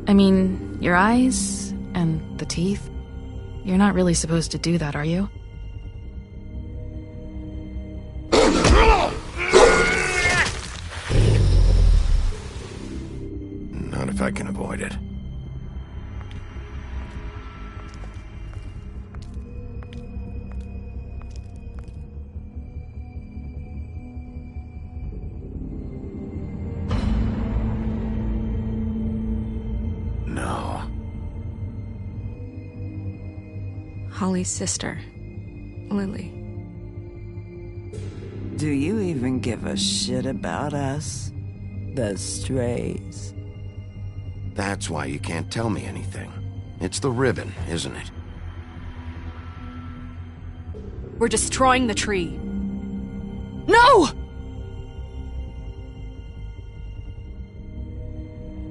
I mean, your eyes and the teeth. You're not really supposed to do that, are you? Not if I can avoid it. No. Holly's sister, Lily. Do you even give a shit about us? The strays. That's why you can't tell me anything. It's the ribbon, isn't it? We're destroying the tree. No!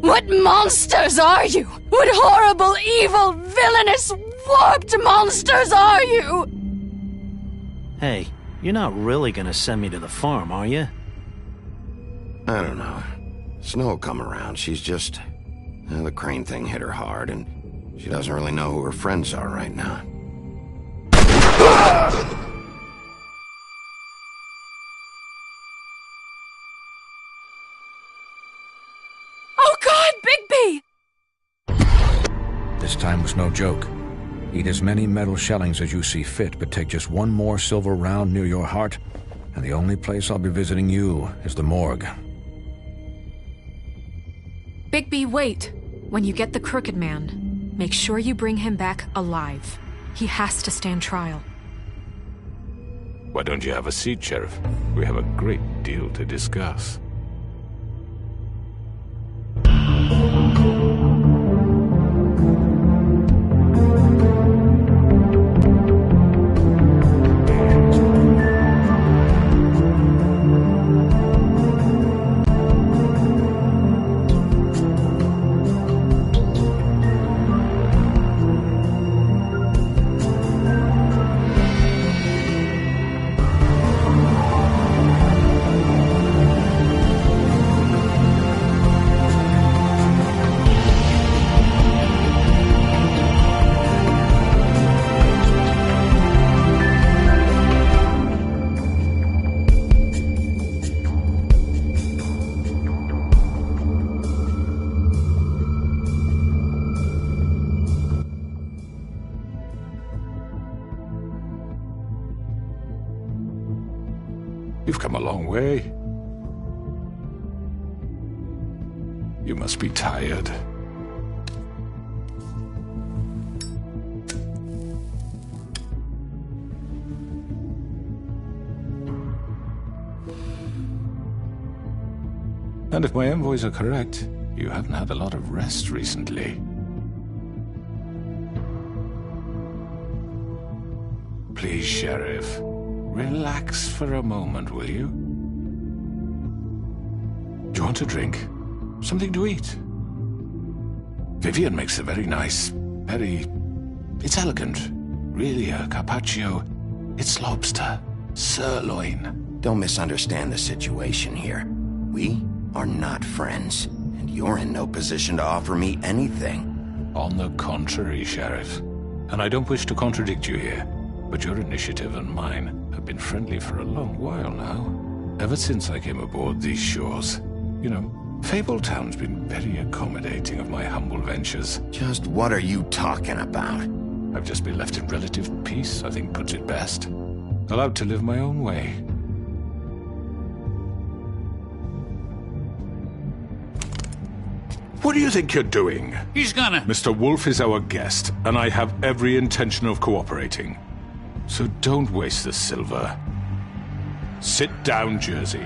What monsters are you? What horrible, evil, villainous, warped monsters are you? Hey, you're not really gonna send me to the farm, are you? I don't know. Snow come around, she's just... the crane thing hit her hard, and she doesn't really know who her friends are right now. Oh God, Bigby! This time was no joke. Eat as many metal shellings as you see fit, but take just one more silver round near your heart, and the only place I'll be visiting you is the morgue. Bigby, wait. When you get the Crooked Man, make sure you bring him back alive. He has to stand trial. Why don't you have a seat, Sheriff? We have a great deal to discuss. you've come a long way. You must be tired. And if my envoys are correct, you haven't had a lot of rest recently. Please, Sheriff, relax for a moment, will you? Do you want a drink? Something to eat? Vivian makes a very nice, it's elegant. Really a carpaccio. It's lobster, sirloin. Don't misunderstand the situation here. We are not friends, and you're in no position to offer me anything. On the contrary, Sheriff. And I don't wish to contradict you here, but your initiative and mine have been friendly for a long while now. Ever since I came aboard these shores. You know, Fabletown's been very accommodating of my humble ventures. Just what are you talking about? I've just been left in relative peace, I think puts it best. Allowed to live my own way. What do you think you're doing? He's gonna... Mr. Wolf is our guest, and I have every intention of cooperating. So don't waste the silver. Sit down, Jersey.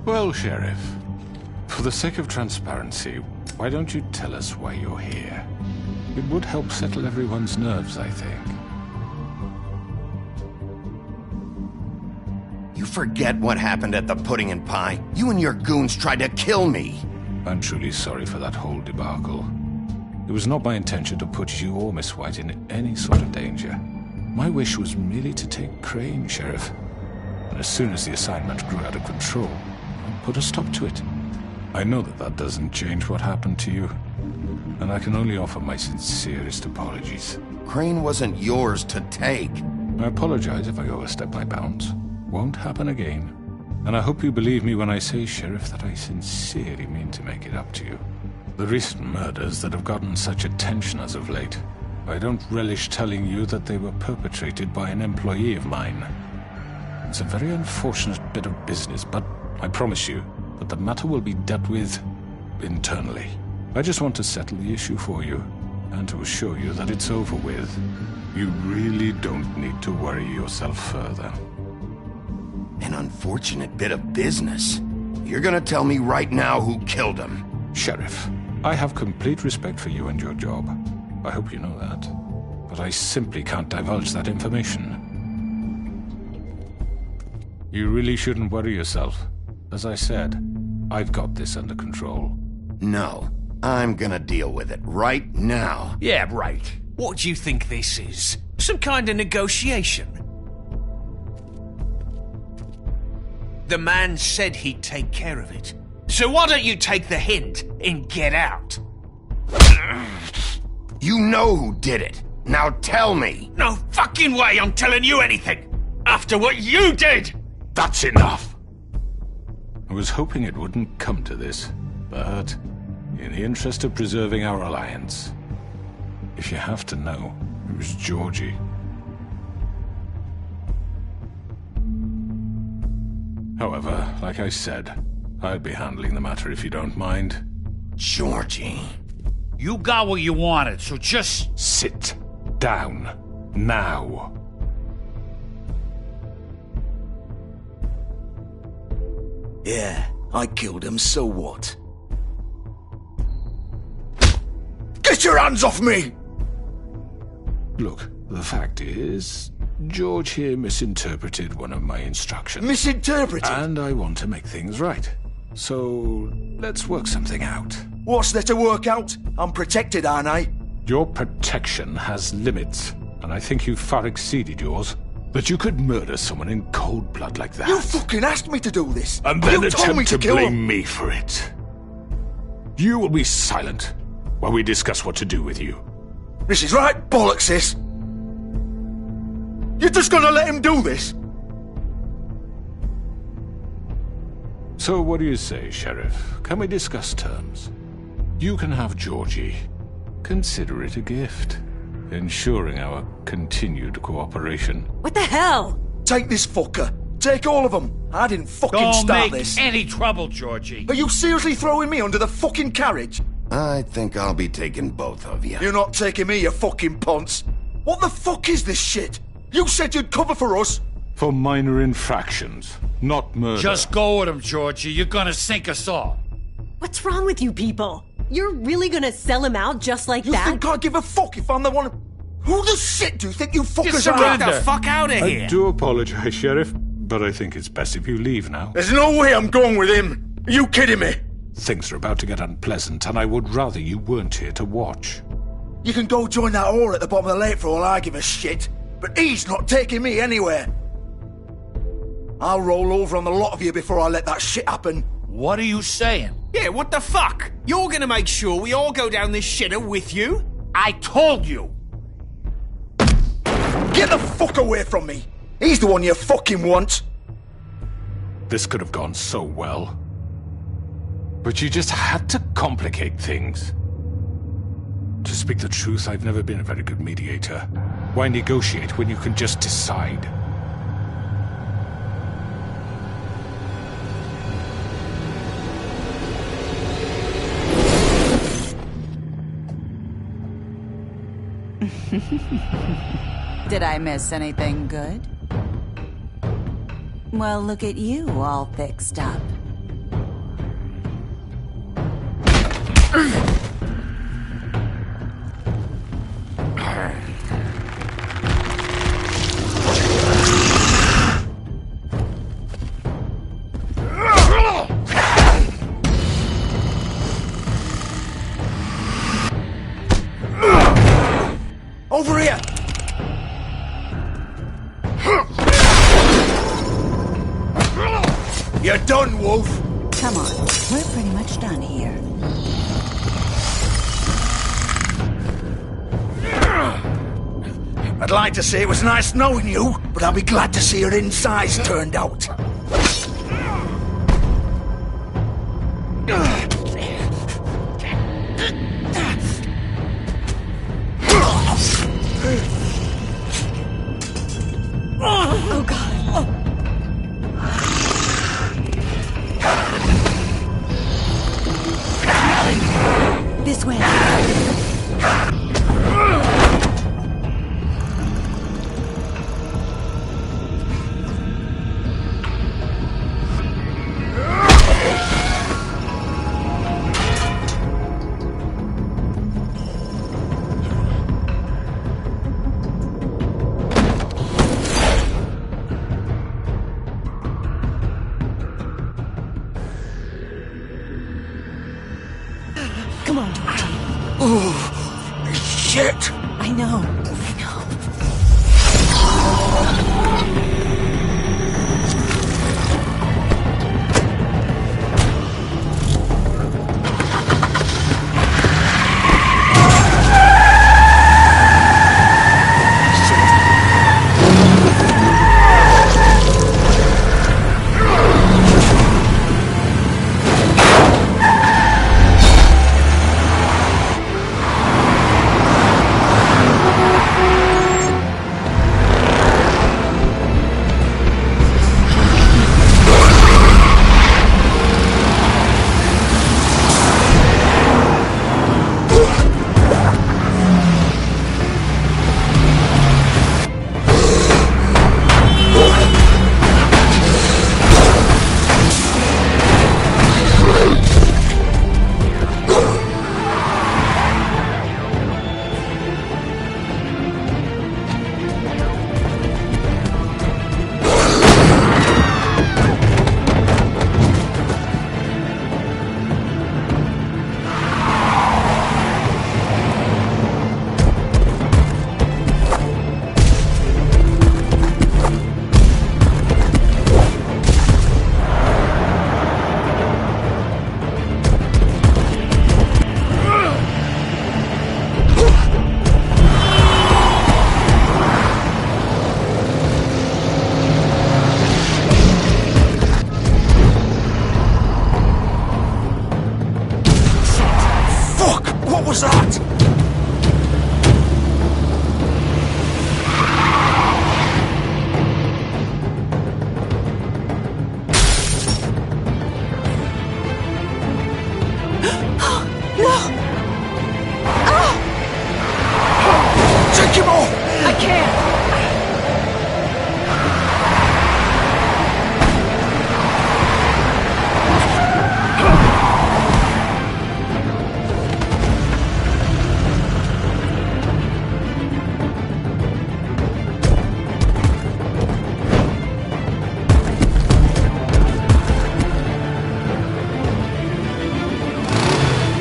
Well, Sheriff, for the sake of transparency, why don't you tell us why you're here? It would help settle everyone's nerves, I think. You forget what happened at the Pudding and Pie? You and your goons tried to kill me. I'm truly sorry for that whole debacle. It was not my intention to put you or Miss White in any sort of danger. My wish was merely to take Crane, Sheriff. And as soon as the assignment grew out of control, I put a stop to it. I know that that doesn't change what happened to you, and I can only offer my sincerest apologies. Crane wasn't yours to take. I apologize if I overstep my bounds. Won't happen again. And I hope you believe me when I say, Sheriff, that I sincerely mean to make it up to you. The recent murders that have gotten such attention as of late, I don't relish telling you that they were perpetrated by an employee of mine. It's a very unfortunate bit of business, but I promise you that the matter will be dealt with internally. I just want to settle the issue for you, and to assure you that it's over with. You really don't need to worry yourself further. An unfortunate bit of business. You're gonna tell me right now who killed him. Sheriff, I have complete respect for you and your job. I hope you know that. But I simply can't divulge that information. You really shouldn't worry yourself. As I said, I've got this under control. No, I'm gonna deal with it right now. Yeah, right. What do you think this is? Some kind of negotiation? The man said he'd take care of it. So why don't you take the hint and get out? You know who did it. Now tell me. No fucking way I'm telling you anything! After what you did! That's enough! I was hoping it wouldn't come to this, but in the interest of preserving our alliance, if you have to know, it was Georgie. However, like I said, I'd be handling the matter if you don't mind. Georgie. You got what you wanted, so just... Sit down. Now. Yeah, I killed him, so what? Get your hands off me! Look, the fact is, George here misinterpreted one of my instructions. Misinterpreted? And I want to make things right. So, let's work something out. What's there to work out? I'm protected, aren't I? Your protection has limits, and I think you've far exceeded yours. That you could murder someone in cold blood like that. You fucking asked me to do this! And then you told me attempt to kill blame him. me for it. You will be silent while we discuss what to do with you. This is right bollocks, sis. You're just gonna let him do this? So what do you say, Sheriff? Can we discuss terms? You can have Georgie. Consider it a gift. ensuring our continued cooperation. What the hell? Take this fucker. Take all of them. I didn't fucking Don't start make this. any trouble, Georgie. Are you seriously throwing me under the fucking carriage? I think I'll be taking both of you. You're not taking me, you fucking ponce. What the fuck is this shit? You said you'd cover for us. For minor infractions, not murder. Just go with him, Georgie. You're gonna sink us all. What's wrong with you people? You're really gonna sell him out just like You that? think I give a fuck if I'm the one... Who the shit do you think you fuckers Just are? get the fuck out of here. I do apologize, Sheriff, but I think it's best if you leave now. There's no way I'm going with him. Are you kidding me? Things are about to get unpleasant, and I would rather you weren't here to watch. You can go join that whore at the bottom of the lake for all I give a shit. But he's not taking me anywhere. I'll roll over on the lot of you before I let that shit happen. What are you saying? Yeah, what the fuck? You're gonna make sure we all go down this shitter with you? I told you. Get the fuck away from me. He's the one you fucking want. This could have gone so well. But you just had to complicate things. To speak the truth, I've never been a very good mediator. Why negotiate when you can just decide? Did I miss anything good? Well, look at you, all fixed up. Over here! You're done, Wolf! Come on, we're pretty much done here. I'd like to say it was nice knowing you, but I'll be glad to see your insides turned out. Oh, God. This way. Come on, Georgie. Oh, shit! I know.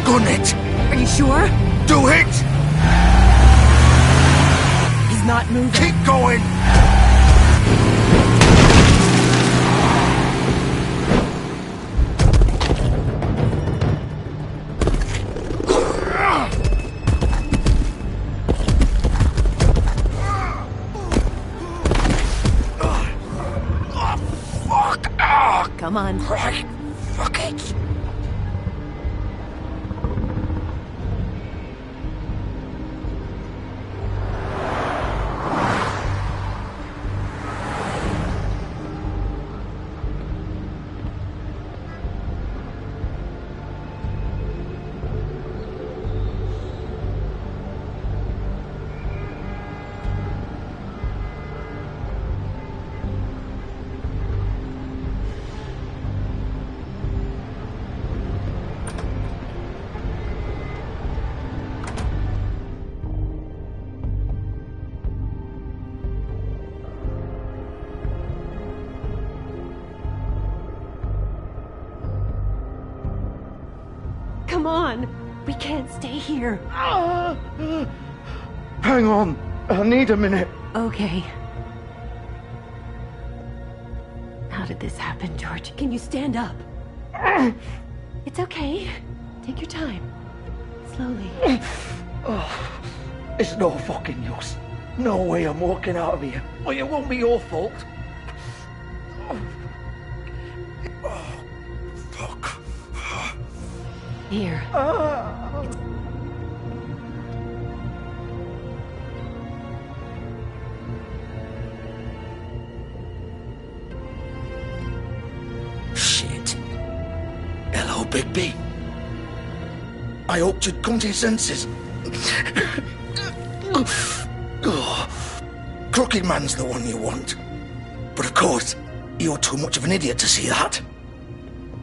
gun it. Are you sure? Do it! He's not moving. Keep going! Come on. Right. Fuck it. Come on. We can't stay here. Hang on. I need a minute. Okay. How did this happen, George? Can you stand up? It's okay. Take your time. Slowly. It's no fucking use. No way I'm walking out of here. Well, it won't be your fault. Fuck. Here. Shit. Hello, Bigby. I hoped you'd come to your senses. Crooked Man's the one you want. But of course, you're too much of an idiot to see that.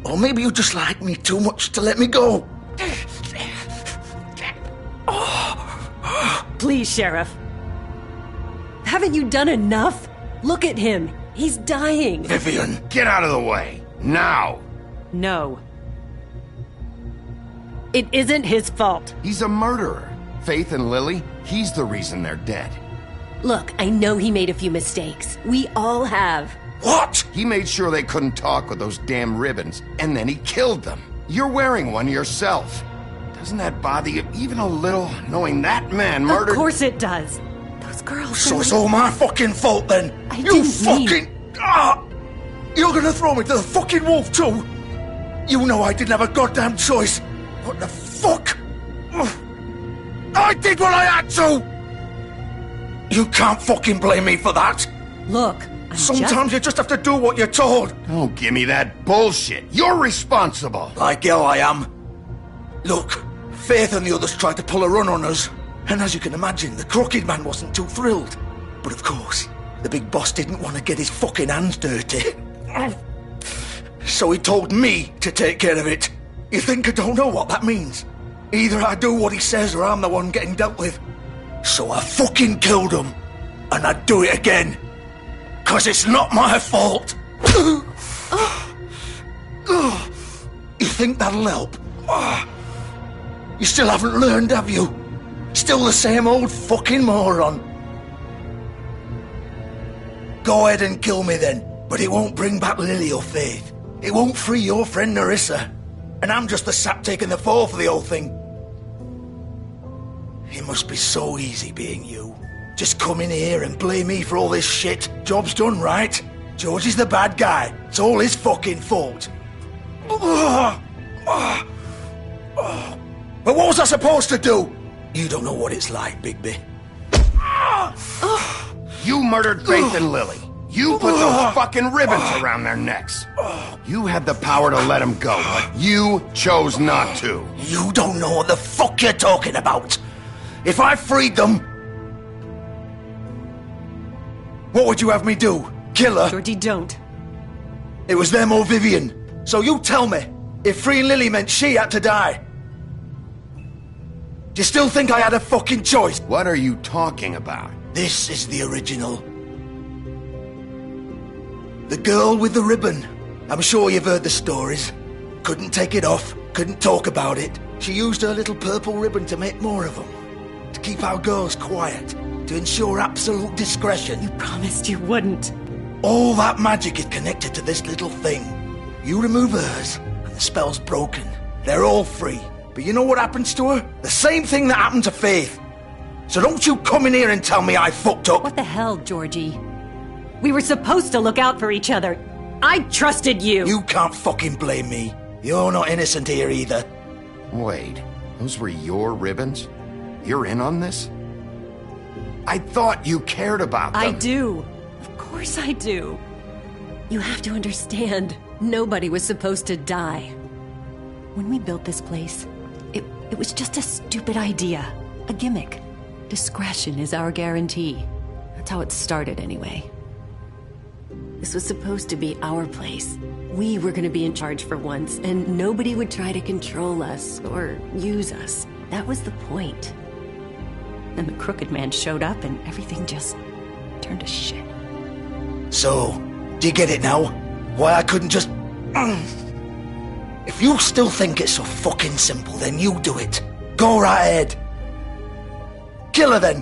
Or maybe you just like me too much to let me go. Please, Sheriff. Haven't you done enough? Look at him. He's dying. Vivian, get out of the way. Now. No. It isn't his fault. He's a murderer. Faith and Lily, he's the reason they're dead. Look, I know he made a few mistakes. We all have. What? He made sure they couldn't talk with those damn ribbons, and then he killed them. You're wearing one yourself. Doesn't that bother you even a little, knowing that man murdered... Of course it does. Those girls... So it's all my fucking fault then? You fucking... You're gonna throw me to the fucking wolf too? You know I didn't have a goddamn choice. What the fuck? I did what I had to! You can't fucking blame me for that. Look, sometimes you just have to do what you're told. Don't give me that bullshit. You're responsible. Like hell I am. Look, Faith and the others tried to pull a run on us. And as you can imagine, the Crooked Man wasn't too thrilled. But of course, the big boss didn't want to get his fucking hands dirty. So he told me to take care of it. You think I don't know what that means? Either I do what he says or I'm the one getting dealt with. So I fucking killed him. And I'd do it again. 'Cause it's not my fault. You think that'll help? You still haven't learned, have you? Still the same old fucking moron. Go ahead and kill me then, but it won't bring back Lily or Faith. It won't free your friend Nerissa. And I'm just the sap taking the fall for the whole thing. It must be so easy being you. Just come in here and blame me for all this shit. Job's done, right? George is the bad guy. It's all his fucking fault. But what was I supposed to do? You don't know what it's like, Bigby. You murdered Faith and Lily. You put those fucking ribbons around their necks. You had the power to let them go, but you chose not to. You don't know what the fuck you're talking about. If I freed them... What would you have me do? Kill her? Georgie, don't. It was them or Vivian. So you tell me, if freeing Lily meant she had to die. Do you still think I had a fucking choice? What are you talking about? This is the original. The girl with the ribbon. I'm sure you've heard the stories. Couldn't take it off, couldn't talk about it. She used her little purple ribbon to make more of them. To keep our girls quiet. To ensure absolute discretion. You promised you wouldn't. All that magic is connected to this little thing. You remove hers, and the spell's broken. They're all free. But you know what happens to her? The same thing that happened to Faith. So don't you come in here and tell me I fucked up. What the hell, Georgie? We were supposed to look out for each other. I trusted you. You can't fucking blame me. You're not innocent here either. Wait, those were your ribbons? You're in on this? I thought you cared about them. I do. Of course I do. You have to understand, nobody was supposed to die. When we built this place, it was just a stupid idea. A gimmick. Discretion is our guarantee. That's how it started anyway. This was supposed to be our place. We were going to be in charge for once, and nobody would try to control us or use us. That was the point. Then the Crooked Man showed up and everything just turned to shit. So, do you get it now? Why I couldn't just... If you still think it's so fucking simple, then you do it. Go right ahead. Kill her then.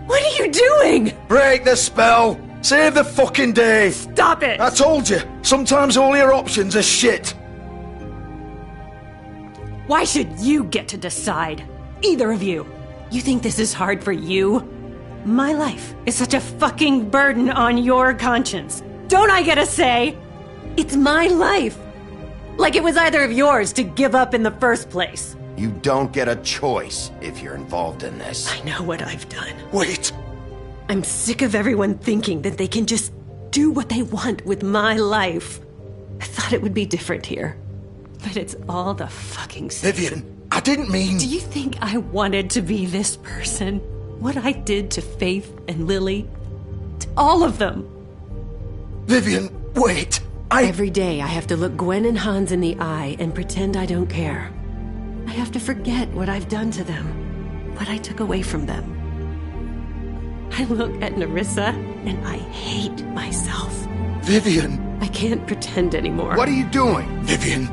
What are you doing? Break the spell. Save the fucking day. Stop it. I told you, sometimes all your options are shit. Why should you get to decide? Either of you. You think this is hard for you? My life is such a fucking burden on your conscience. Don't I get a say? It's my life. Like it was either of yours to give up in the first place. You don't get a choice if you're involved in this. I know what I've done. Wait. I'm sick of everyone thinking that they can just do what they want with my life. I thought it would be different here. But it's all the fucking same. Vivian, I didn't mean... Do you think I wanted to be this person? What I did to Faith and Lily? To all of them? Vivian, wait. Every day I have to look Gwen and Hans in the eye and pretend I don't care. I have to forget what I've done to them. What I took away from them. I look at Nerissa and I hate myself. Vivian. I can't pretend anymore. What are you doing? Vivian,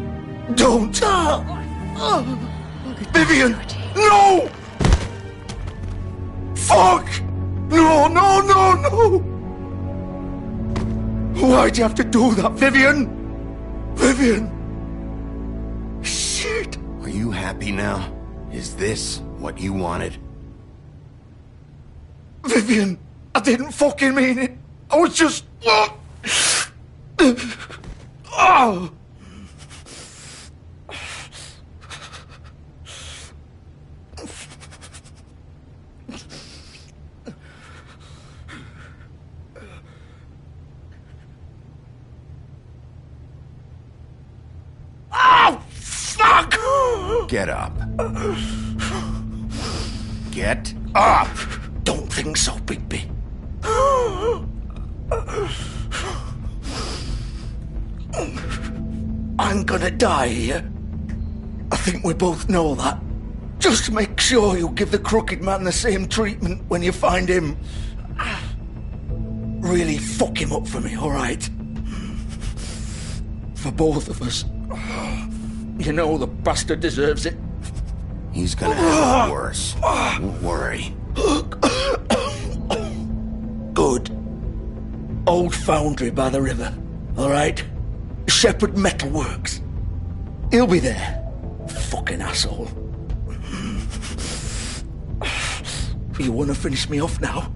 don't. Vivian, no! Fuck! No, no, no, no! Why'd you have to do that, Vivian? Vivian! Shit! Are you happy now? Is this what you wanted? Vivian, I didn't fucking mean it. I was just... Oh! Oh, fuck! Get up. Get up! Don't think so, Bigby. I'm gonna die here. I think we both know that. Just make sure you give the Crooked Man the same treatment when you find him. Really fuck him up for me, alright? For both of us. You know the bastard deserves it. He's gonna have it worse. Don't worry. Good. Old foundry by the river, alright? Shepherd Metalworks. He'll be there. Fucking asshole. You want to finish me off now?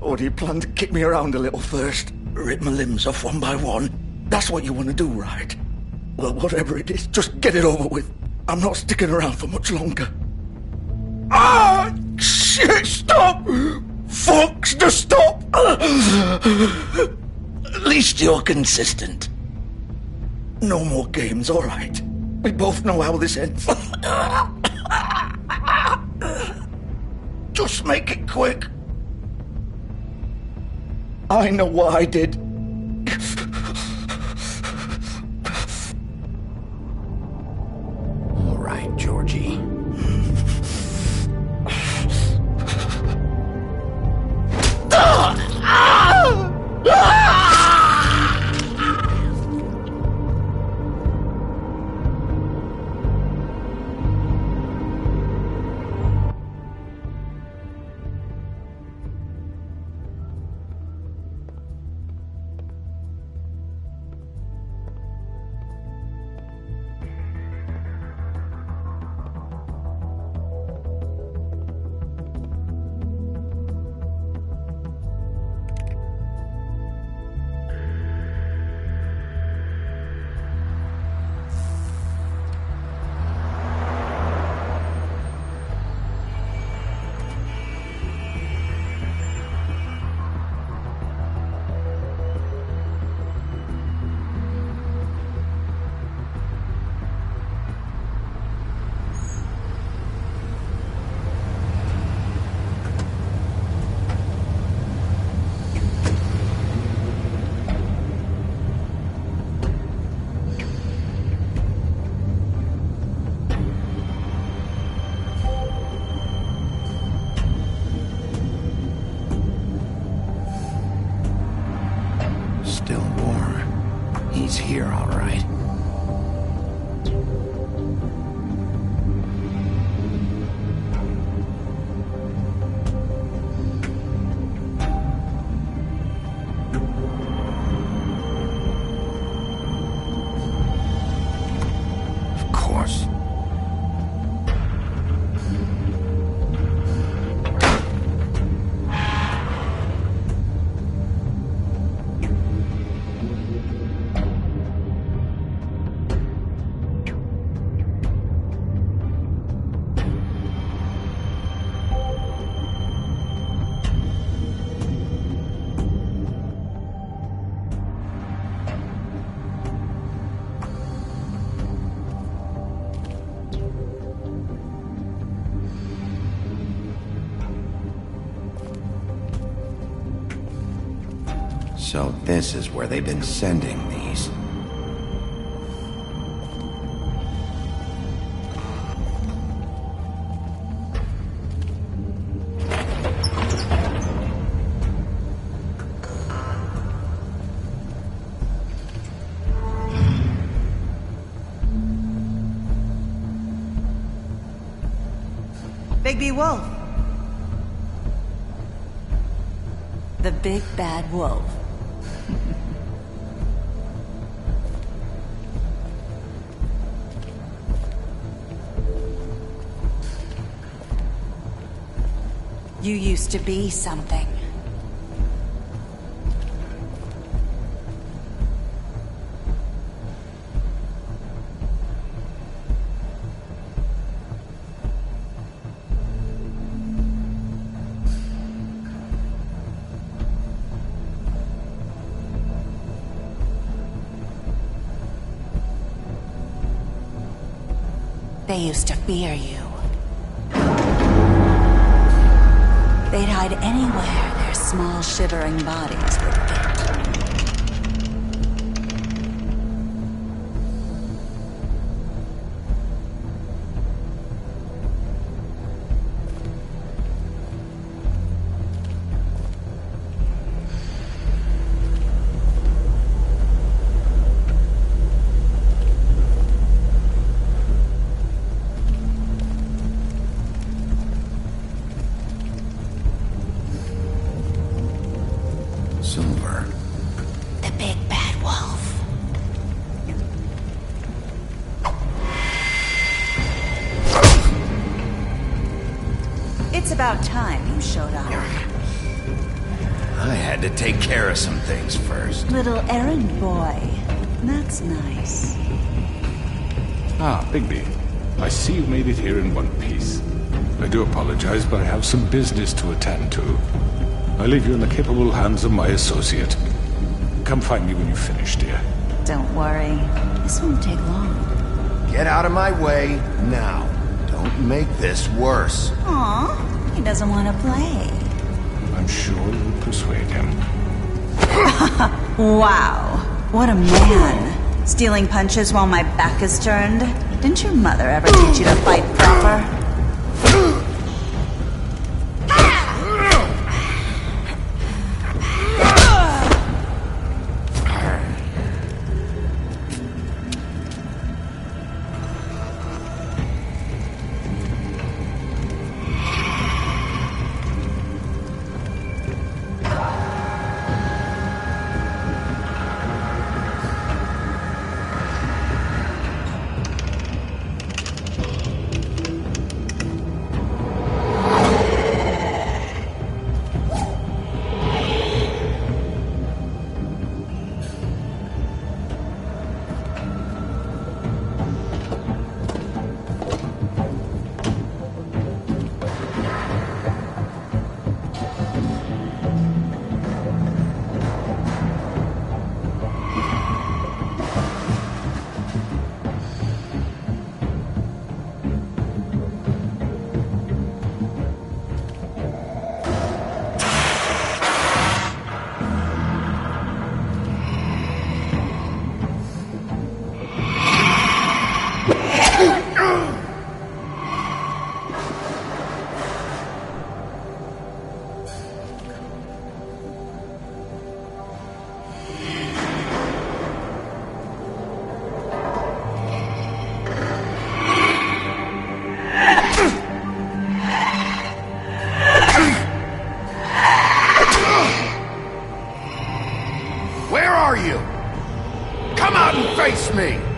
Or do you plan to kick me around a little first? Rip my limbs off one by one? That's what you want to do, right? Well, whatever it is, just get it over with. I'm not sticking around for much longer. Ah! Shit, stop! Fox, just stop! At least you're consistent. No more games, alright? We both know how this ends. Just make it quick. I know what I did. All right, Georgie. He's here, all right. Of course. So this is where they've been sending these. Bigby Wolf. The big bad wolf. You used to be something. They used to fear you. They'd hide anywhere their small, shivering bodies would fit. Silver. The big bad wolf. It's about time you showed up. I had to take care of some things first. Little errand boy. That's nice. Ah, Bigby. I see you made it here in one piece. I do apologize, but I have some business to attend to. I leave you in the capable hands of my associate. Come find me when you finish, dear. Don't worry. This won't take long. Get out of my way now. Don't make this worse. Aw, he doesn't want to play. I'm sure you'll persuade him. Wow. What a man. Stealing punches while my back is turned? Didn't your mother ever teach you to fight proper? Come out and face me!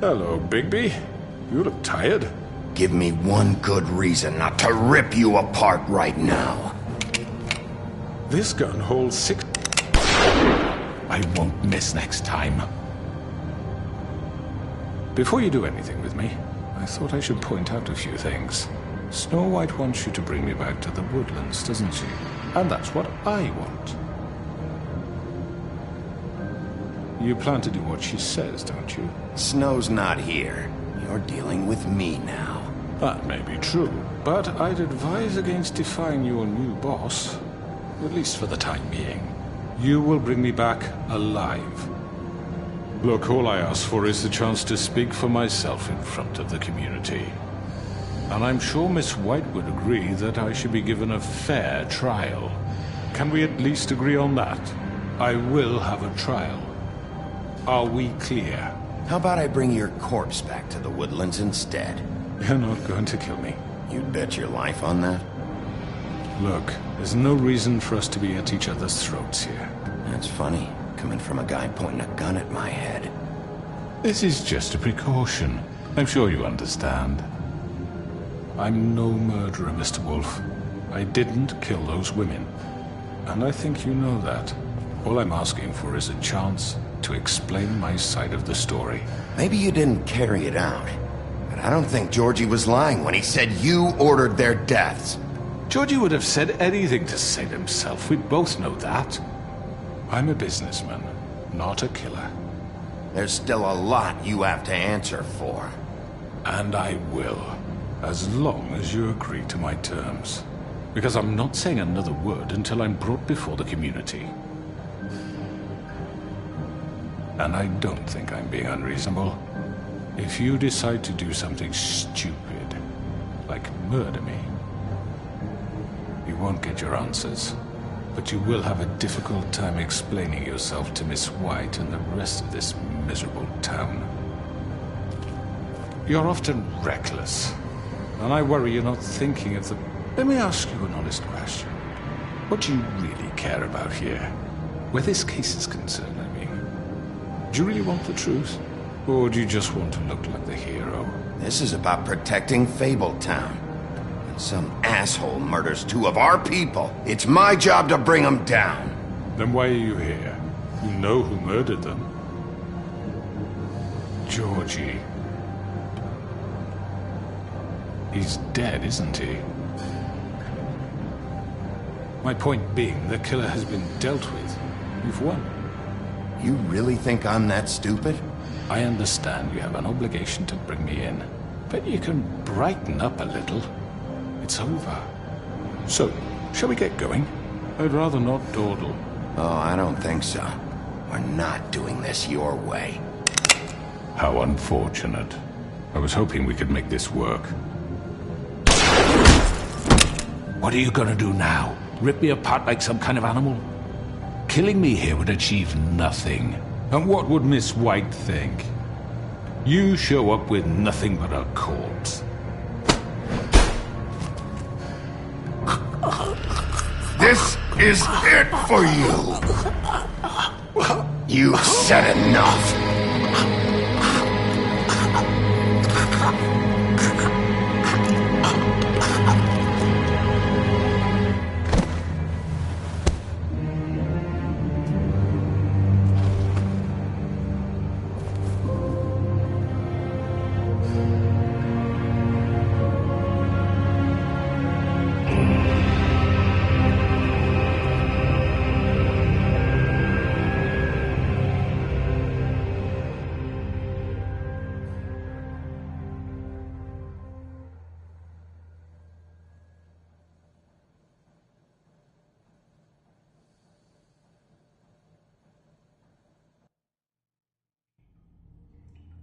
Hello, Bigby. You look tired. Give me one good reason not to rip you apart right now. This gun holds 6... I won't miss next time. Before you do anything with me, I thought I should point out a few things. Snow White wants you to bring me back to the woodlands, doesn't she? And that's what I want. You plan to do what she says, don't you? Snow's not here. You're dealing with me now. That may be true, but I'd advise against defying your new boss, at least for the time being. You will bring me back alive. Look, all I ask for is the chance to speak for myself in front of the community. And I'm sure Miss White would agree that I should be given a fair trial. Can we at least agree on that? I will have a trial. Are we clear? How about I bring your corpse back to the woodlands instead? You're not going to kill me. You'd bet your life on that? Look, there's no reason for us to be at each other's throats here. That's funny, coming from a guy pointing a gun at my head. This is just a precaution. I'm sure you understand. I'm no murderer, Mr. Wolf. I didn't kill those women. And I think you know that. All I'm asking for is a chance to explain my side of the story. Maybe you didn't carry it out, but I don't think Georgie was lying when he said you ordered their deaths. Georgie would have said anything to save himself. We both know that. I'm a businessman, not a killer. There's still a lot you have to answer for. And I will, as long as you agree to my terms. Because I'm not saying another word until I'm brought before the community. And I don't think I'm being unreasonable. If you decide to do something stupid, like murder me, you won't get your answers. But you will have a difficult time explaining yourself to Miss White and the rest of this miserable town. You're often reckless, and I worry you're not thinking of the... Let me ask you an honest question. What do you really care about here? Where this case is concerned, I mean. Do you really want the truth? Or do you just want to look like the hero? This is about protecting Fabletown. And some asshole murders two of our people. It's my job to bring them down. Then why are you here? You know who murdered them. Georgie. He's dead, isn't he? My point being, the killer has been dealt with. You've won. You really think I'm that stupid? I understand you have an obligation to bring me in, but you can brighten up a little. It's over. So, shall we get going? I'd rather not dawdle. Oh, I don't think so. We're not doing this your way. How unfortunate. I was hoping we could make this work. What are you gonna do now? Rip me apart like some kind of animal? Killing me here would achieve nothing. And what would Miss White think? You show up with nothing but a corpse. This is it for you. You've said enough.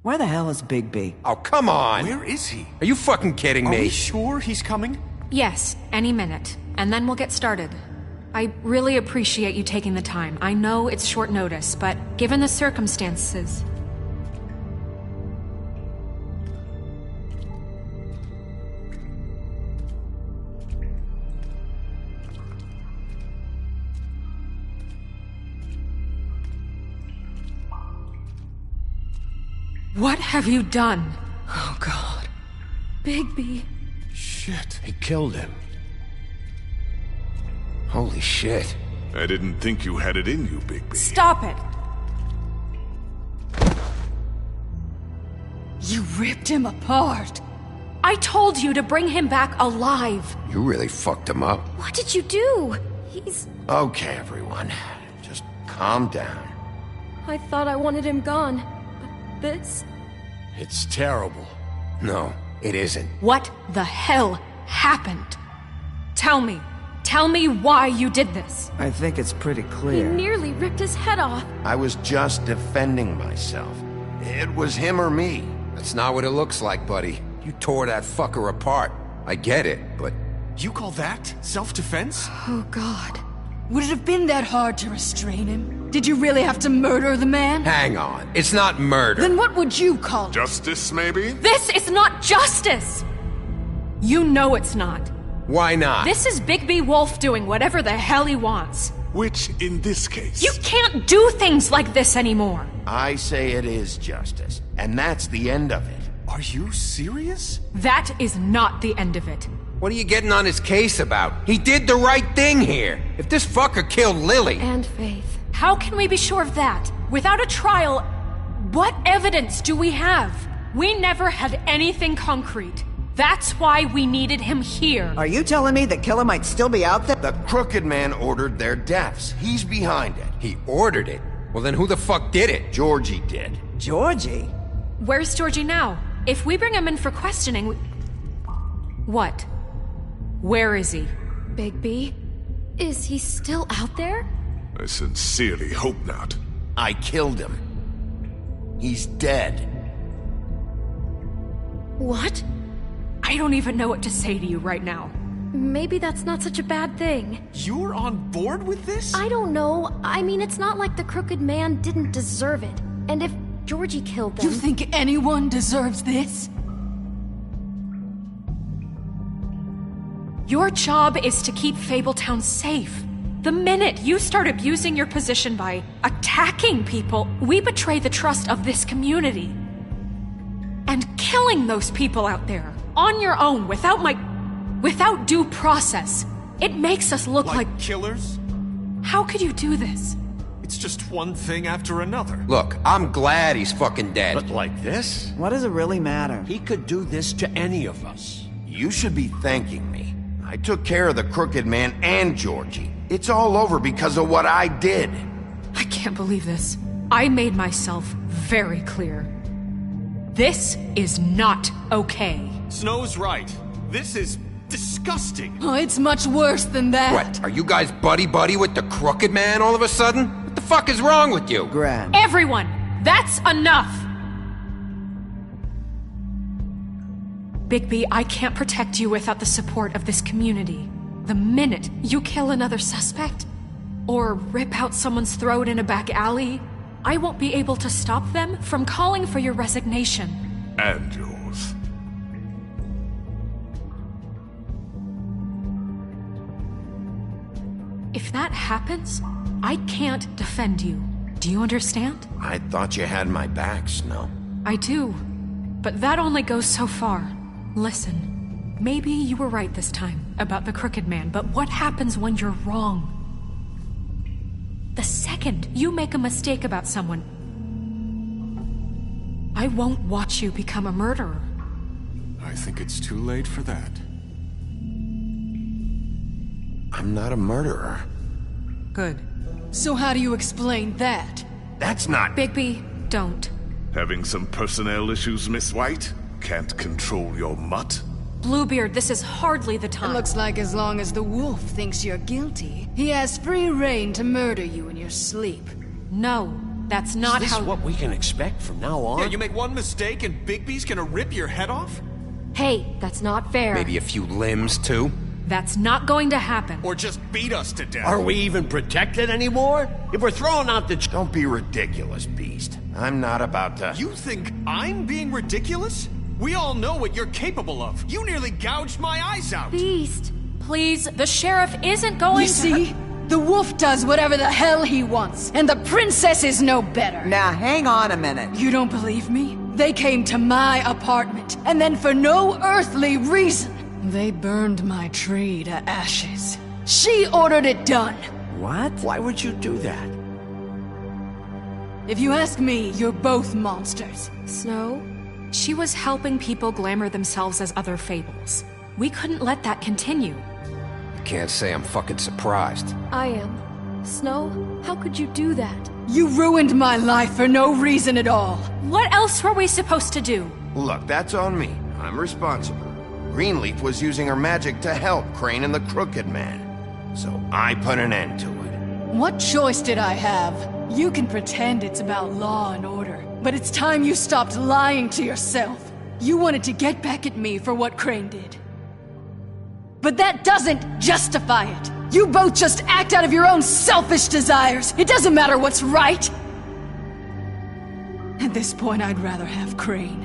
Where the hell is Bigby? Oh, come on! Where is he? Are you fucking kidding me? Are we sure he's coming? Yes, any minute. And then we'll get started. I really appreciate you taking the time. I know it's short notice, but given the circumstances... What have you done? Oh, God. Bigby. Shit. He killed him. Holy shit. I didn't think you had it in you, Bigby. Stop it! You ripped him apart. I told you to bring him back alive. You really fucked him up. What did you do? He's... Okay, everyone. Just calm down. I thought I wanted him gone. But this... It's terrible. No, it isn't. What the hell happened? Tell me. Tell me why you did this. I think it's pretty He clear. nearly ripped his head off. I was just defending myself. It was him or me. That's not what it looks like, buddy. You tore that fucker apart. I get it, but... You call that self-defense? Oh, God. Would it have been that hard to restrain him? Did you really have to murder the man? Hang on. It's not murder. Then what would you call it? Justice, maybe? This is not justice! You know it's not. Why not? This is Bigby Wolf doing whatever the hell he wants. Which, in this case... You can't do things like this anymore! I say it is justice, and that's the end of it. Are you serious? That is not the end of it. What are you getting on his case about? He did the right thing here. If this fucker killed Lily... And Faith. How can we be sure of that? Without a trial, what evidence do we have? We never had anything concrete. That's why we needed him here. Are you telling me the killer might still be out there? The Crooked Man ordered their deaths. He's behind it. He ordered it? Well, then who the fuck did it? Georgie did. Georgie? Where's Georgie now? If we bring him in for questioning, What? Where is he? Bigby? Is he still out there? I sincerely hope not. I killed him. He's dead. What? I don't even know what to say to you right now. Maybe that's not such a bad thing. You're on board with this? I don't know. I mean, it's not like the Crooked Man didn't deserve it. And if Georgie killed them... You think anyone deserves this? Your job is to keep Fabletown safe. The minute you start abusing your position by attacking people, we betray the trust of this community. And killing those people out there, on your own, without due process, it makes us look like killers? How could you do this? It's just one thing after another. Look, I'm glad he's fucking dead. But like this? What does it really matter? He could do this to any of us. You should be thanking me. I took care of the Crooked Man and Georgie. It's all over because of what I did. I can't believe this. I made myself very clear. This is not okay. Snow's right. This is disgusting. Oh, it's much worse than that. What, are you guys buddy-buddy with the Crooked Man all of a sudden? What the fuck is wrong with you? Gran. Everyone, that's enough! Bigby, I can't protect you without the support of this community. The minute you kill another suspect, or rip out someone's throat in a back alley, I won't be able to stop them from calling for your resignation. And yours. If that happens, I can't defend you. Do you understand? I thought you had my back, Snow. I do, but that only goes so far. Listen, maybe you were right this time about the Crooked Man, but what happens when you're wrong? The second you make a mistake about someone, I won't watch you become a murderer. I think it's too late for that. I'm not a murderer. Good. So how do you explain that? That's not... Bigby, don't. Having some personnel issues, Miss White? Can't control your mutt? Bluebeard, this is hardly the time. It looks like as long as the wolf thinks you're guilty, he has free reign to murder you in your sleep. No, that's not Is how... this what we can expect from now on? Yeah, you make one mistake and Bigby's gonna rip your head off? Hey, that's not fair. Maybe a few limbs, too? That's not going to happen. Or just beat us to death. Are we even protected anymore? If we're throwing out the... Don't be ridiculous, Beast. I'm not about to... You think I'm being ridiculous? We all know what you're capable of. You nearly gouged my eyes out. Beast. Please, the sheriff isn't going You see? The wolf does whatever the hell he wants, and the princess is no better. Now, hang on a minute. You don't believe me? They came to my apartment, and then for no earthly reason, they burned my tree to ashes. She ordered it done. What? Why would you do that? If you ask me, you're both monsters. Snow? She was helping people glamour themselves as other fables. We couldn't let that continue. I can't say I'm fucking surprised. I am. Snow, how could you do that? You ruined my life for no reason at all. What else were we supposed to do? Look, that's on me. I'm responsible. Greenleaf was using her magic to help Crane and the Crooked Man. So I put an end to it. What choice did I have? You can pretend it's about law and order, but it's time you stopped lying to yourself. You wanted to get back at me for what Crane did. But that doesn't justify it. You both just act out of your own selfish desires. It doesn't matter what's right. At this point, I'd rather have Crane.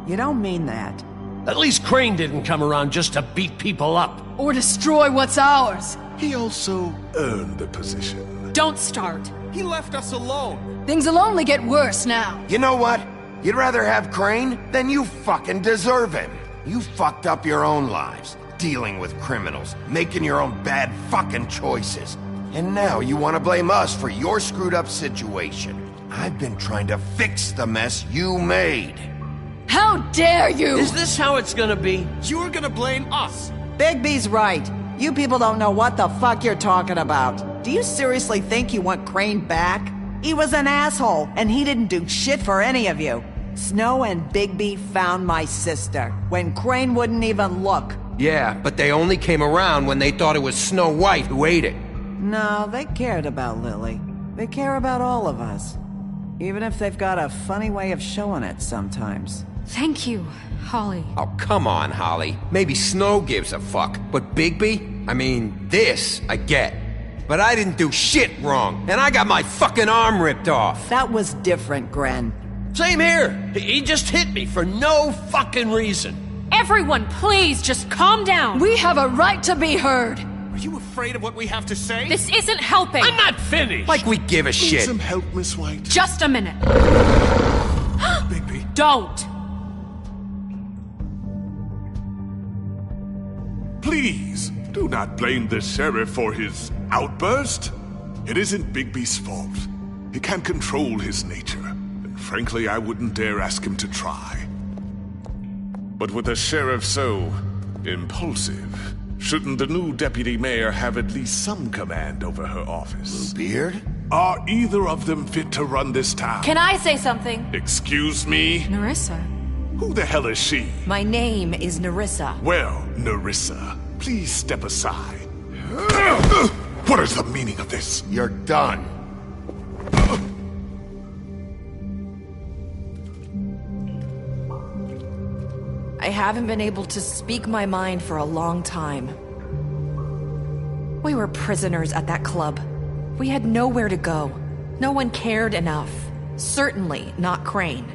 You don't mean that. At least Crane didn't come around just to beat people up. Or destroy what's ours. He also earned the position. Don't start. He left us alone. Things will only get worse now. You know what? You'd rather have Crane? Then you fucking deserve him. You fucked up your own lives, dealing with criminals, making your own bad fucking choices. And now you want to blame us for your screwed up situation. I've been trying to fix the mess you made. How dare you! Is this how it's gonna be? You're gonna blame us. Bigby's right. You people don't know what the fuck you're talking about. Do you seriously think you want Crane back? He was an asshole, and he didn't do shit for any of you. Snow and Bigby found my sister, when Crane wouldn't even look. Yeah, but they only came around when they thought it was Snow White who ate it. No, they cared about Lily. They care about all of us. Even if they've got a funny way of showing it sometimes. Thank you, Holly. Oh, come on, Holly. Maybe Snow gives a fuck, but Bigby? I mean, this I get. But I didn't do shit wrong, and I got my fucking arm ripped off. That was different, Gren. Same here. He just hit me for no fucking reason. Everyone, please, just calm down. We have a right to be heard. Are you afraid of what we have to say? This isn't helping. I'm not finished. Like we give a Need shit. some help, Miss White? Just a minute. Bigby. Don't. Please, do not blame the sheriff for his outburst. It isn't Bigby's fault. He can't control his nature, and frankly, I wouldn't dare ask him to try. But with a sheriff so impulsive, shouldn't the new deputy mayor have at least some command over her office? Bluebeard? Are either of them fit to run this town? Can I say something? Excuse me? Nerissa. Who the hell is she? My name is Nerissa. Well, Nerissa, please step aside. What is the meaning of this? You're done. I haven't been able to speak my mind for a long time. We were prisoners at that club. We had nowhere to go. No one cared enough. Certainly not Crane.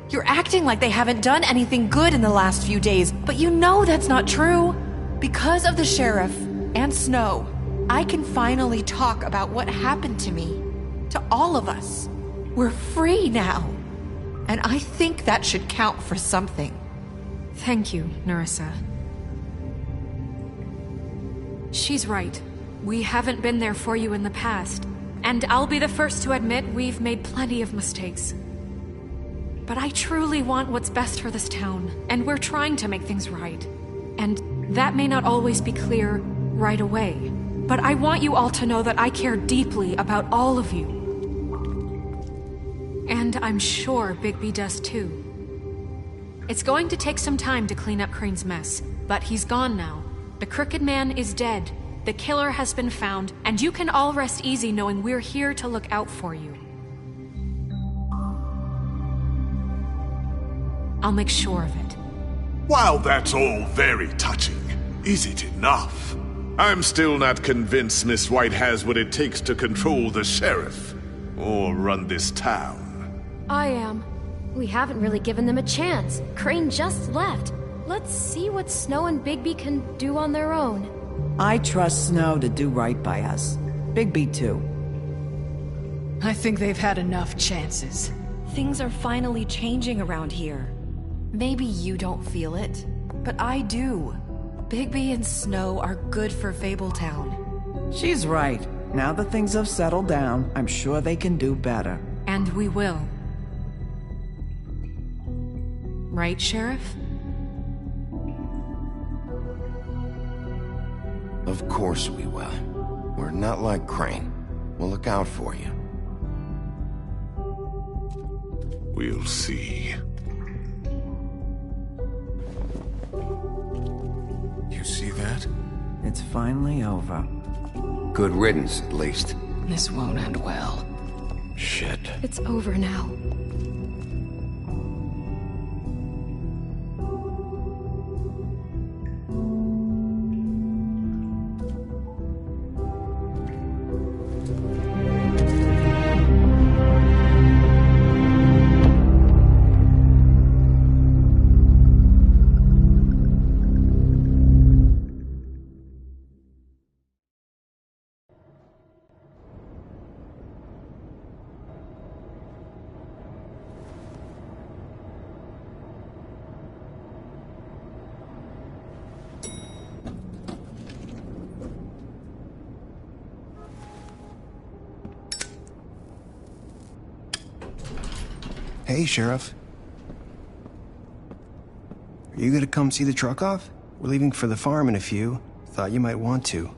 You're acting like they haven't done anything good in the last few days, but you know that's not true. Because of the sheriff and Snow, I can finally talk about what happened to me. To all of us. We're free now. And I think that should count for something. Thank you, Nerissa. She's right. We haven't been there for you in the past. And I'll be the first to admit we've made plenty of mistakes. But I truly want what's best for this town, and we're trying to make things right. And that may not always be clear right away, but I want you all to know that I care deeply about all of you. And I'm sure Bigby does too. It's going to take some time to clean up Crane's mess, but he's gone now. The Crooked Man is dead, the killer has been found, and you can all rest easy knowing we're here to look out for you. I'll make sure of it. While that's all very touching, is it enough? I'm still not convinced Miss White has what it takes to control the sheriff, or run this town. I am. We haven't really given them a chance. Crane just left. Let's see what Snow and Bigby can do on their own. I trust Snow to do right by us. Bigby too. I think they've had enough chances. Things are finally changing around here. Maybe you don't feel it, but I do. Bigby and Snow are good for Fabletown. She's right. Now that things have settled down, I'm sure they can do better. And we will. Right, Sheriff? Of course we will. We're not like Crane. We'll look out for you. We'll see. You see that? It's finally over. Good riddance, at least. This won't end well. Shit. It's over now. Hey, Sheriff. Are you gonna come see the truck off? We're leaving for the farm in a few. Thought you might want to.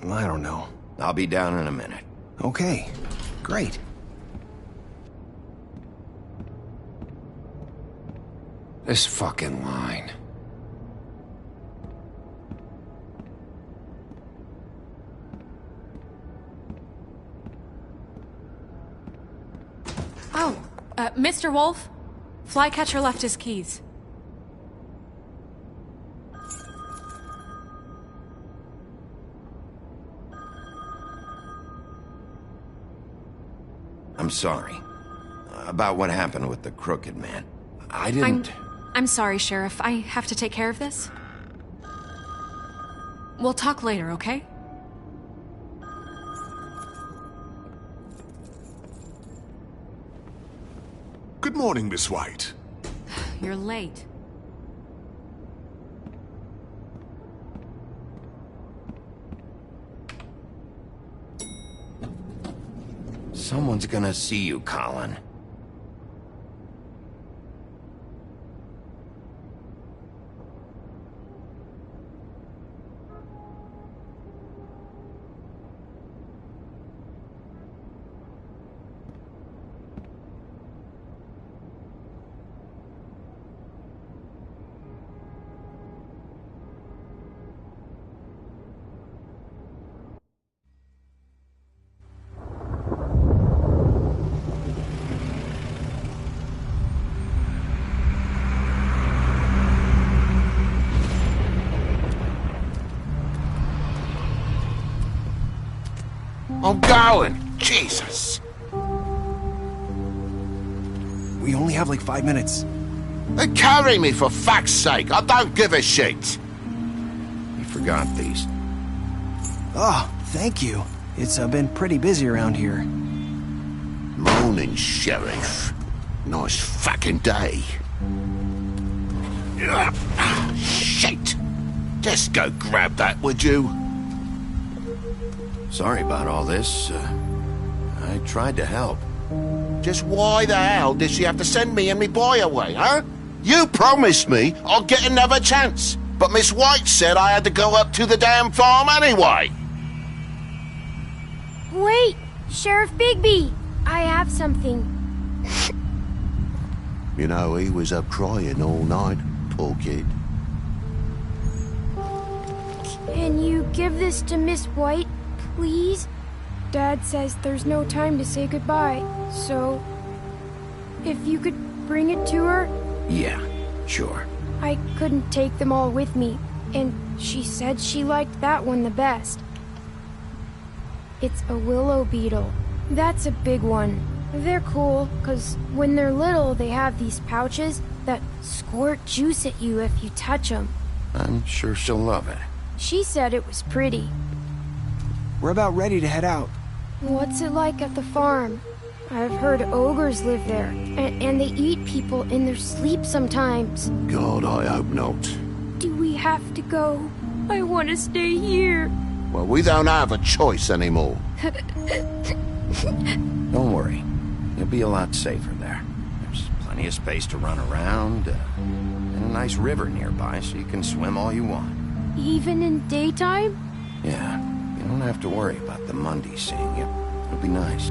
I don't know. I'll be down in a minute. Okay, great. This fucking line. Oh, Mr. Wolf? Flycatcher left his keys. I'm sorry. About what happened with the Crooked Man. I didn't... I'm sorry, Sheriff. I have to take care of this. We'll talk later, okay? Good morning, Miss White. You're late. Someone's gonna see you, Colin. I'm going! Jesus! We only have like 5 minutes. Then carry me, for fuck's sake! I don't give a shit! You forgot these. Oh, thank you. It's been pretty busy around here. Morning, Sheriff. Nice fucking day. Shit! Just go grab that, would you? Sorry about all this. I tried to help. Just why the hell did she have to send me and me boy away, huh? You promised me I'll get another chance, but Miss White said I had to go up to the damn farm anyway. Wait! Sheriff Bigby! I have something. You know, he was up crying all night, poor kid. Can you give this to Miss White, please? Dad says there's no time to say goodbye, so... if you could bring it to her? Yeah, sure. I couldn't take them all with me, and she said she liked that one the best. It's a willow beetle. That's a big one. They're cool, 'cause when they're little, they have these pouches that squirt juice at you if you touch them. I'm sure she'll love it. She said it was pretty. We're about ready to head out. What's it like at the farm? I've heard ogres live there, and they eat people in their sleep sometimes. God, I hope not. Do we have to go? I want to stay here. Well, we don't have a choice anymore. Don't worry. You'll be a lot safer there. There's plenty of space to run around, and a nice river nearby so you can swim all you want. Even in daytime? Yeah, you don't have to worry about the Mundy seeing you. It'll be nice.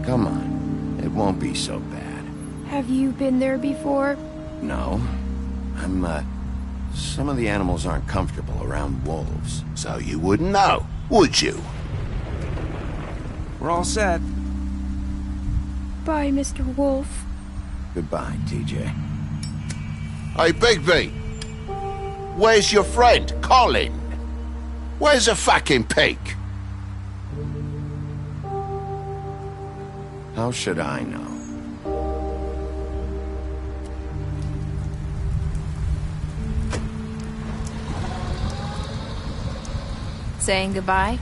Come on. It won't be so bad. Have you been there before? No. Some of the animals aren't comfortable around wolves. So you wouldn't know, would you? We're all set. Bye, Mr. Wolf. Goodbye, TJ. Hey, Bigby. Where's your friend, Colin? Where's the fucking pig? How should I know? Saying goodbye?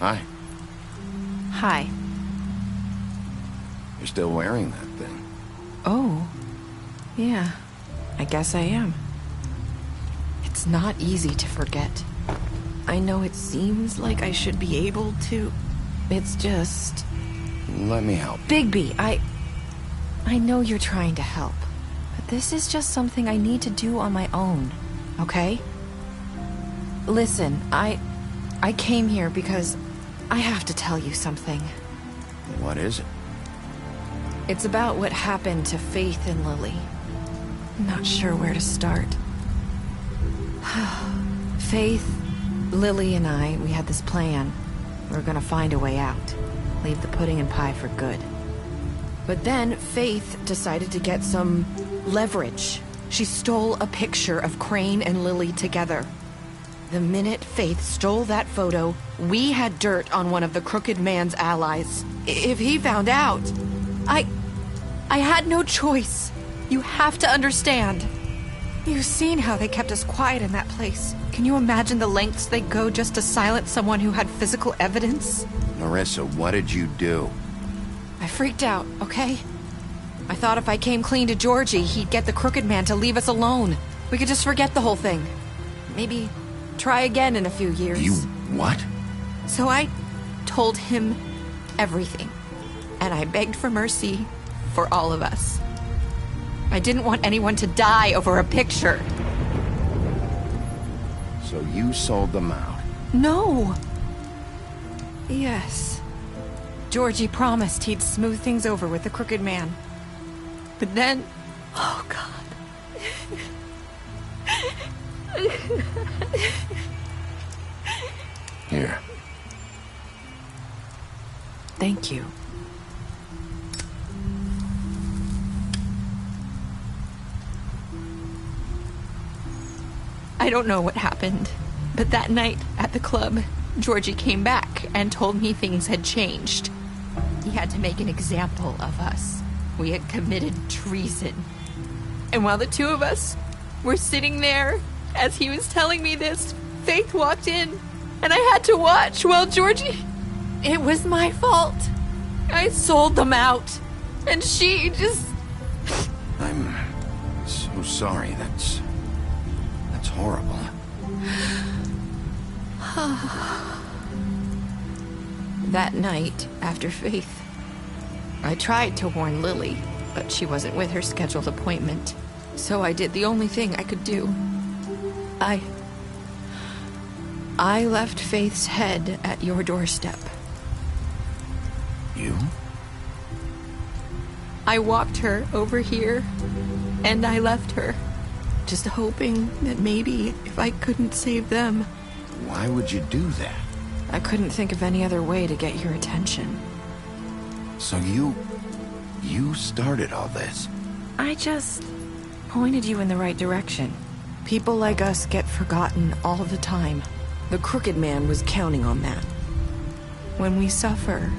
Hi. Hi. You're still wearing that thing. Oh. Yeah. I guess I am. It's not easy to forget. I know it seems like I should be able to. It's just... Let me help. Bigby, I know you're trying to help. But this is just something I need to do on my own. Okay? Listen, I came here because I have to tell you something. What is it? It's about what happened to Faith and Lily. I'm not sure where to start. Faith, Lily, and I, we had this plan. We were gonna find a way out. Leave the pudding and pie for good. But then Faith decided to get some leverage. She stole a picture of Crane and Lily together. The minute Faith stole that photo, we had dirt on one of the Crooked Man's allies. If he found out, I had no choice. You have to understand. You've seen how they kept us quiet in that place. Can you imagine the lengths they go just to silence someone who had physical evidence? Marissa, what did you do? I freaked out, okay? I thought if I came clean to Georgie, he'd get the Crooked Man to leave us alone. We could just forget the whole thing. Maybe try again in a few years. You what? So I told him everything. And I begged for mercy for all of us. I didn't want anyone to die over a picture. So you sold them out? No. Yes. Georgie promised he'd smooth things over with the Crooked Man. But then... Oh, God. Here. Thank you. I don't know what happened, but that night at the club, Georgie came back and told me things had changed. He had to make an example of us. We had committed treason. And while the two of us were sitting there, as he was telling me this, Faith walked in, and I had to watch while Georgie... It was my fault. I sold them out, and she just... I'm so sorry. That's horrible. That night, after Faith, I tried to warn Lily, but she wasn't with her scheduled appointment. So I did the only thing I could do. I left Faith's head at your doorstep. You? I walked her over here, and I left her, just hoping that maybe if I couldn't save them... Why would you do that? I couldn't think of any other way to get your attention. So you started all this? I just pointed you in the right direction. People like us get forgotten all the time. The Crooked Man was counting on that. When we suffer,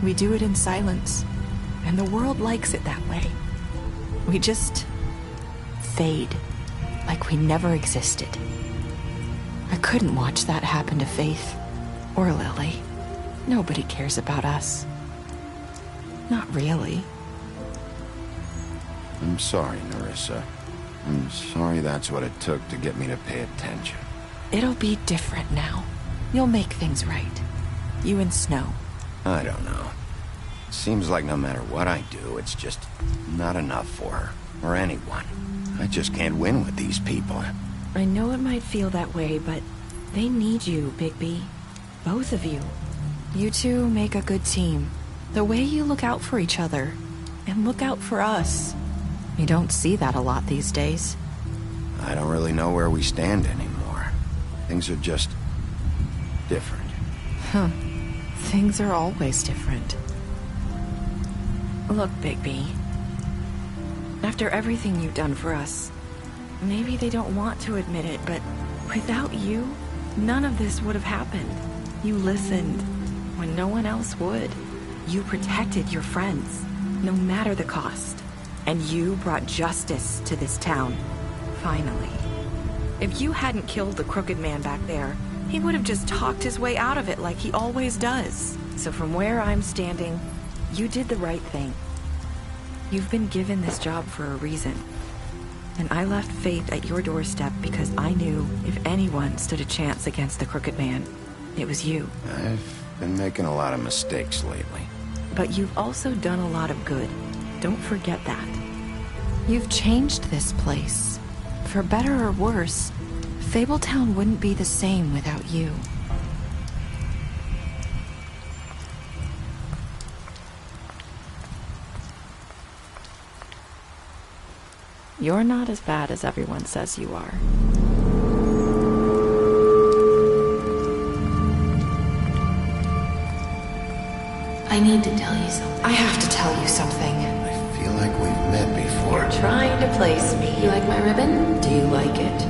we do it in silence, and the world likes it that way. We just fade, like we never existed. I couldn't watch that happen to Faith, or Lily. Nobody cares about us. Not really. I'm sorry, Nerissa. I'm sorry that's what it took to get me to pay attention. It'll be different now. You'll make things right. You and Snow. I don't know. Seems like no matter what I do, it's just not enough for her, or anyone. I just can't win with these people. I know it might feel that way, but they need you, Bigby. Both of you. You two make a good team. The way you look out for each other, and look out for us. You don't see that a lot these days. I don't really know where we stand anymore. Things are just different. Huh. Things are always different. Look, Bigby. After everything you've done for us, maybe they don't want to admit it, but without you, none of this would have happened. You listened when no one else would. You protected your friends, no matter the cost. And you brought justice to this town, finally. If you hadn't killed the crooked man back there, he would have just talked his way out of it like he always does. So from where I'm standing, you did the right thing. You've been given this job for a reason. And I left Faith at your doorstep because I knew if anyone stood a chance against the crooked man, it was you. I've been making a lot of mistakes lately. But you've also done a lot of good. Don't forget that. You've changed this place. For better or worse, Fabletown wouldn't be the same without you. You're not as bad as everyone says you are. I need to tell you something. I have to tell you something. I feel like we've met before. You're trying to place me. You like my ribbon? Do you like it?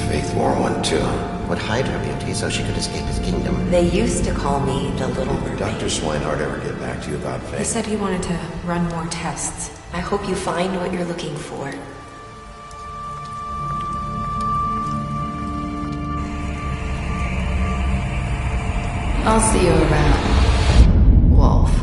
Faith wore one too. Would hide her beauty so she could escape his kingdom. They used to call me the Little Mermaid. Dr. Swinehart ever get back to you about Faith? He said he wanted to run more tests. I hope you find what you're looking for. I'll see you around, Wolf.